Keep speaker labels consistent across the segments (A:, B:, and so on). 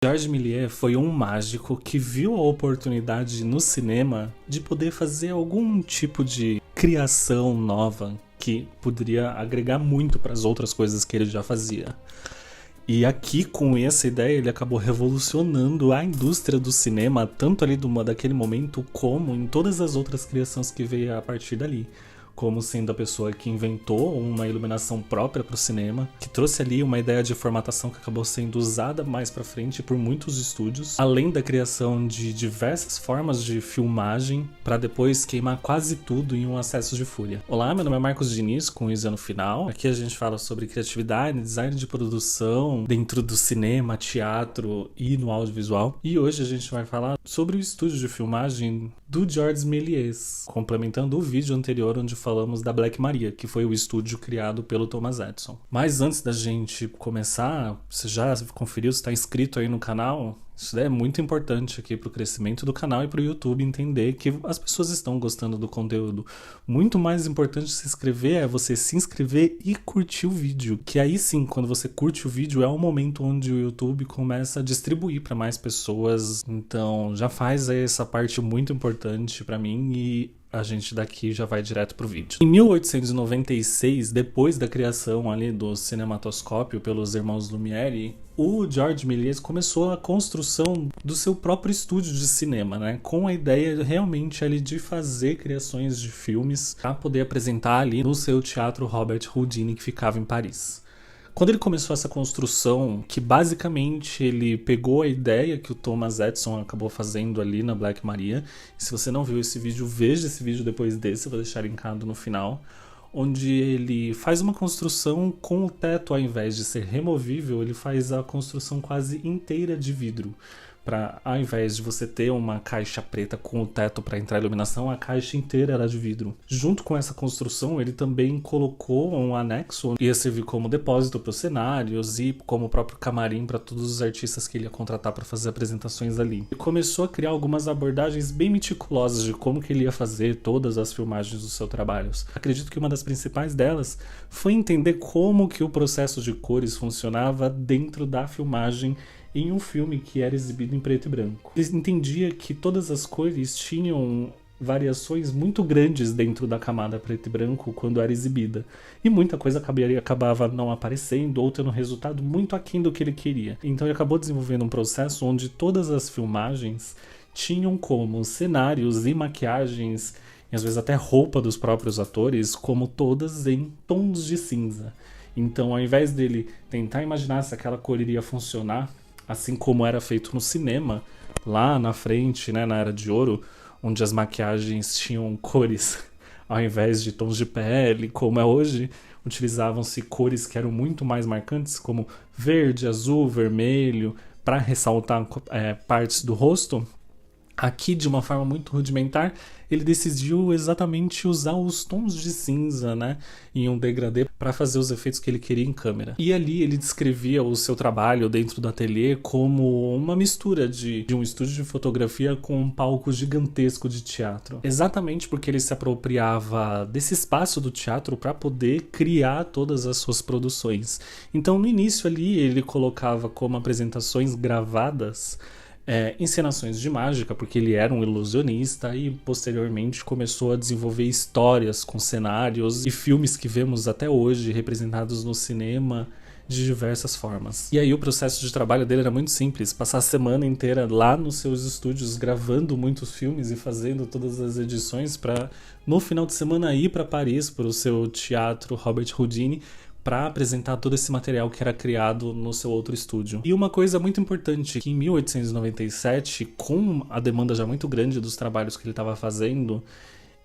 A: Georges Méliès foi um mágico que viu a oportunidade no cinema de poder fazer algum tipo de criação nova que poderia agregar muito para as outras coisas que ele já fazia. E aqui, com essa ideia, ele acabou revolucionando a indústria do cinema, tanto ali daquele momento, como em todas as outras criações que veio a partir dali. Como sendo a pessoa que inventou uma iluminação própria para o cinema, que trouxe ali uma ideia de formatação que acabou sendo usada mais para frente por muitos estúdios, além da criação de diversas formas de filmagem para depois queimar quase tudo em um acesso de fúria. Olá, meu nome é Marcos Diniz, com Isa no final. Aqui a gente fala sobre criatividade, design de produção dentro do cinema, teatro e no audiovisual. E hoje a gente vai falar sobre o estúdio de filmagem do Georges Méliès, complementando o vídeo anterior onde falamos da Black Maria, que foi o estúdio criado pelo Thomas Edison. Mas antes da gente começar, você já conferiu se está inscrito aí no canal? Isso é muito importante aqui para o crescimento do canal e para o YouTube entender que as pessoas estão gostando do conteúdo. Muito mais importante se inscrever é você se inscrever e curtir o vídeo. Que aí sim, quando você curte o vídeo, é o momento onde o YouTube começa a distribuir para mais pessoas. Então já faz aí essa parte muito importante para mim e a gente daqui já vai direto pro vídeo. Em 1896, depois da criação ali do cinematoscópio pelos irmãos Lumière, o Georges Méliès começou a construção do seu próprio estúdio de cinema, né? Com a ideia realmente ali de fazer criações de filmes para poder apresentar ali no seu teatro Robert Houdin, que ficava em Paris. Quando ele começou essa construção, que basicamente ele pegou a ideia que o Thomas Edison acabou fazendo ali na Black Maria, e se você não viu esse vídeo, veja esse vídeo depois desse, eu vou deixar linkado no final, onde ele faz uma construção com o teto, ao invés de ser removível, ele faz a construção quase inteira de vidro. Ao invés de você ter uma caixa preta com o teto para entrar a iluminação, a caixa inteira era de vidro. Junto com essa construção, ele também colocou um anexo que ia servir como depósito para os cenários e como próprio camarim para todos os artistas que ele ia contratar para fazer apresentações ali. Ele começou a criar algumas abordagens bem meticulosas de como que ele ia fazer todas as filmagens dos seus trabalhos. Acredito que uma das principais delas foi entender como que o processo de cores funcionava dentro da filmagem em um filme que era exibido em preto e branco. Ele entendia que todas as cores tinham variações muito grandes dentro da camada preto e branco quando era exibida. E muita coisa acabava não aparecendo ou tendo um resultado muito aquém do que ele queria. Então ele acabou desenvolvendo um processo onde todas as filmagens tinham como cenários e maquiagens, e às vezes até roupa dos próprios atores, como todas em tons de cinza. Então, ao invés dele tentar imaginar se aquela cor iria funcionar, assim como era feito no cinema, lá na frente, né, na Era de Ouro, onde as maquiagens tinham cores ao invés de tons de pele, como é hoje, utilizavam-se cores que eram muito mais marcantes, como verde, azul, vermelho, para ressaltar partes do rosto. Aqui, de uma forma muito rudimentar, ele decidiu exatamente usar os tons de cinza, né, em um degradê para fazer os efeitos que ele queria em câmera. E ali ele descrevia o seu trabalho dentro do ateliê como uma mistura de um estúdio de fotografia com um palco gigantesco de teatro. Exatamente porque ele se apropriava desse espaço do teatro para poder criar todas as suas produções. Então, no início ali, ele colocava como apresentações gravadas encenações de mágica, porque ele era um ilusionista e posteriormente começou a desenvolver histórias com cenários e filmes que vemos até hoje representados no cinema de diversas formas. E aí o processo de trabalho dele era muito simples, passar a semana inteira lá nos seus estúdios gravando muitos filmes e fazendo todas as edições para no final de semana ir para Paris, para o seu teatro Robert Houdin, para apresentar todo esse material que era criado no seu outro estúdio. E uma coisa muito importante, que em 1897, com a demanda já muito grande dos trabalhos que ele estava fazendo,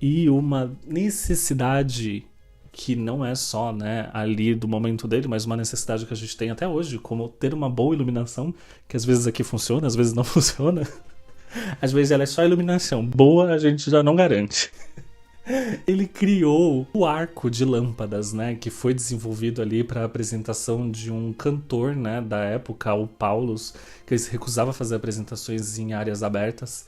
A: e uma necessidade que não é só, né, ali do momento dele, mas uma necessidade que a gente tem até hoje, como ter uma boa iluminação, que às vezes aqui funciona, às vezes não funciona. Às vezes ela é só iluminação, boa a gente já não garante. Ele criou o arco de lâmpadas, né, que foi desenvolvido ali para a apresentação de um cantor, né, da época, o Paulus, que ele se recusava a fazer apresentações em áreas abertas.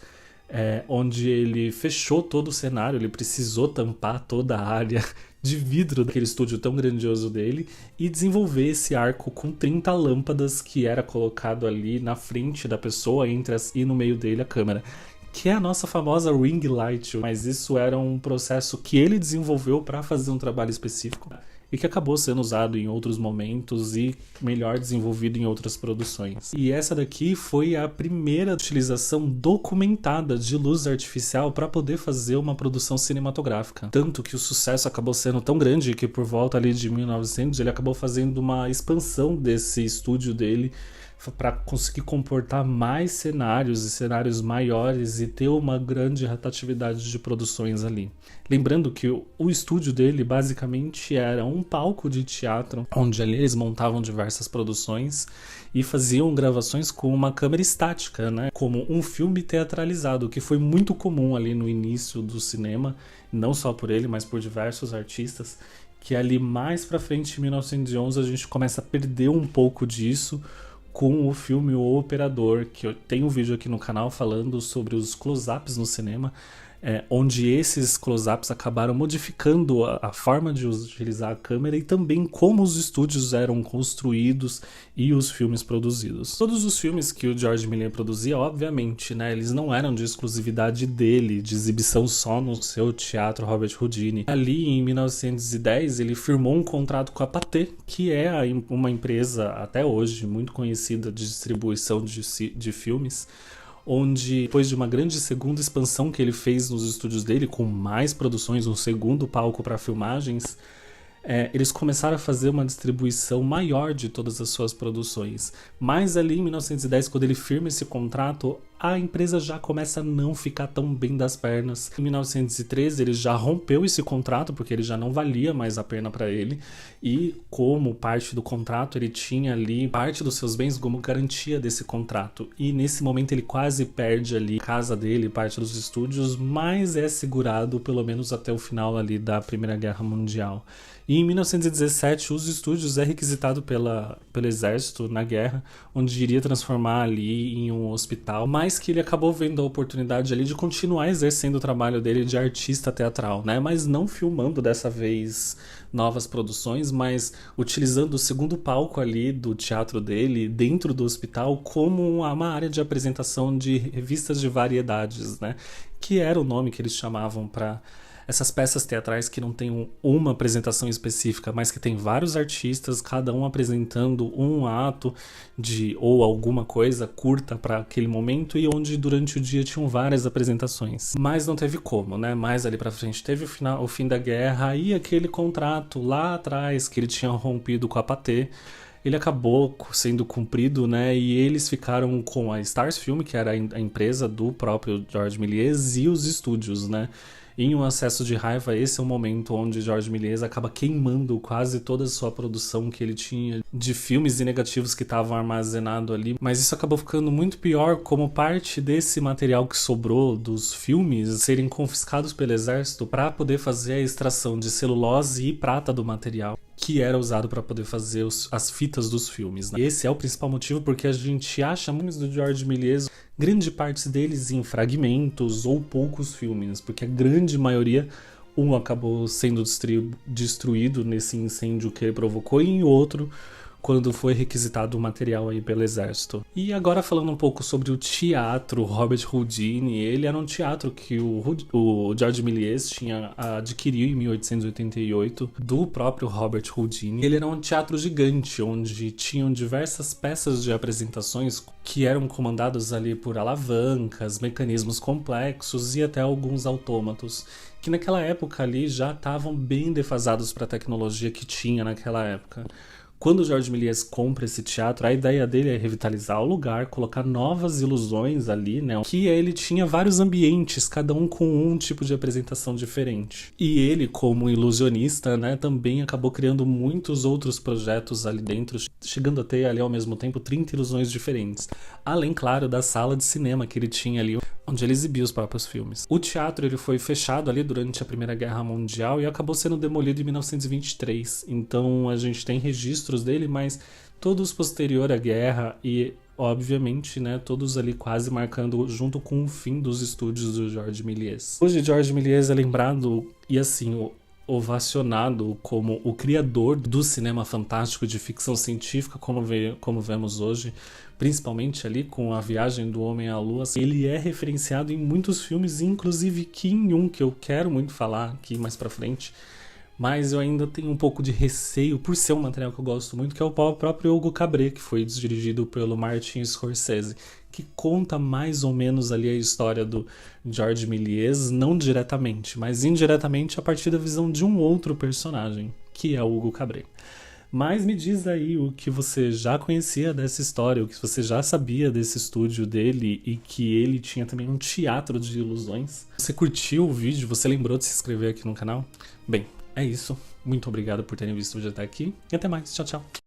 A: onde ele fechou todo o cenário, ele precisou tampar toda a área de vidro daquele estúdio tão grandioso dele e desenvolver esse arco com 30 lâmpadas que era colocado ali na frente da pessoa e no meio dele a câmera, que é a nossa famosa ring light, mas isso era um processo que ele desenvolveu para fazer um trabalho específico e que acabou sendo usado em outros momentos e melhor desenvolvido em outras produções. E essa daqui foi a primeira utilização documentada de luz artificial para poder fazer uma produção cinematográfica. Tanto que o sucesso acabou sendo tão grande que por volta ali de 1900 ele acabou fazendo uma expansão desse estúdio dele para conseguir comportar mais cenários e cenários maiores e ter uma grande rotatividade de produções ali. Lembrando que o estúdio dele basicamente era um palco de teatro, onde ali eles montavam diversas produções e faziam gravações com uma câmera estática, né? Como um filme teatralizado, que foi muito comum ali no início do cinema, não só por ele, mas por diversos artistas, que ali mais pra frente, em 1911, a gente começa a perder um pouco disso, com o filme O Operador, que eu tenho um vídeo aqui no canal falando sobre os close-ups no cinema, onde esses close-ups acabaram modificando a forma de utilizar a câmera e também como os estúdios eram construídos e os filmes produzidos. Todos os filmes que o George Miller produzia, obviamente, né, eles não eram de exclusividade dele, de exibição só no seu teatro Robert Houdini. Ali em 1910 ele firmou um contrato com a Pathé, que é uma empresa até hoje muito conhecida de distribuição de filmes, onde depois de uma grande segunda expansão que ele fez nos estúdios dele, com mais produções, um segundo palco para filmagens, eles começaram a fazer uma distribuição maior de todas as suas produções. Mas ali em 1910, quando ele firma esse contrato, a empresa já começa a não ficar tão bem das pernas. Em 1913 ele já rompeu esse contrato, porque ele já não valia mais a pena para ele, e como parte do contrato ele tinha ali parte dos seus bens como garantia desse contrato, e nesse momento ele quase perde ali a casa dele, parte dos estúdios, mas é segurado pelo menos até o final ali da Primeira Guerra Mundial. E em 1917 os estúdios requisitado pelo exército na guerra, onde iria transformar ali em um hospital, mas que ele acabou vendo a oportunidade ali de continuar exercendo o trabalho dele de artista teatral, né? Mas não filmando dessa vez novas produções, mas utilizando o segundo palco ali do teatro dele dentro do hospital como uma área de apresentação de revistas de variedades, né? Que era o nome que eles chamavam para essas peças teatrais que não tem uma apresentação específica, mas que tem vários artistas, cada um apresentando um ato ou alguma coisa curta para aquele momento, e onde durante o dia tinham várias apresentações. Mas não teve como, né? Mais ali pra frente teve o fim da guerra e aquele contrato lá atrás que ele tinha rompido com a Pathé, ele acabou sendo cumprido, né? E eles ficaram com a Stars Film, que era a empresa do próprio Georges Méliès, e os estúdios, né? Em um acesso de raiva, esse é o momento onde Georges Méliès acaba queimando quase toda a sua produção que ele tinha de filmes e negativos que estavam armazenados ali. Mas isso acabou ficando muito pior, como parte desse material que sobrou dos filmes serem confiscados pelo exército para poder fazer a extração de celulose e prata do material que era usado para poder fazer as fitas dos filmes, né? Esse é o principal motivo porque a gente acha filmes do Georges Méliès, grande parte deles em fragmentos ou poucos filmes, porque a grande maioria, um acabou sendo destruído nesse incêndio que ele provocou, e outro quando foi requisitado o material aí pelo exército. E agora falando um pouco sobre o teatro Robert Houdini, ele era um teatro que o Georges Méliès tinha adquirido em 1888 do próprio Robert Houdini. Ele era um teatro gigante, onde tinham diversas peças de apresentações que eram comandadas ali por alavancas, mecanismos complexos e até alguns autômatos, que naquela época ali já estavam bem defasados para a tecnologia que tinha naquela época. Quando o Georges Méliès compra esse teatro, a ideia dele é revitalizar o lugar, colocar novas ilusões ali, né? Que ele tinha vários ambientes, cada um com um tipo de apresentação diferente. E ele, como ilusionista, né, também acabou criando muitos outros projetos ali dentro, chegando a ter ali ao mesmo tempo 30 ilusões diferentes. Além, claro, da sala de cinema que ele tinha ali, onde ele exibia os próprios filmes. O teatro ele foi fechado ali durante a Primeira Guerra Mundial e acabou sendo demolido em 1923. Então a gente tem registros dele, mas todos posterior à guerra e obviamente, né, todos ali quase marcando junto com o fim dos estúdios do Georges Méliès. Hoje, Georges Méliès é lembrado e, assim, ovacionado como o criador do cinema fantástico de ficção científica, como vemos hoje, principalmente ali com A Viagem do Homem à Lua. Ele é referenciado em muitos filmes, inclusive aqui em um que eu quero muito falar aqui mais pra frente, mas eu ainda tenho um pouco de receio por ser um material que eu gosto muito, que é o próprio Hugo Cabret, que foi dirigido pelo Martin Scorsese, que conta mais ou menos ali a história do Georges Méliès, não diretamente, mas indiretamente a partir da visão de um outro personagem, que é o Hugo Cabret. Mas me diz aí o que você já conhecia dessa história, o que você já sabia desse estúdio dele e que ele tinha também um teatro de ilusões. Você curtiu o vídeo? Você lembrou de se inscrever aqui no canal? Bem, é isso. Muito obrigado por terem visto o vídeo até aqui e até mais. Tchau, tchau.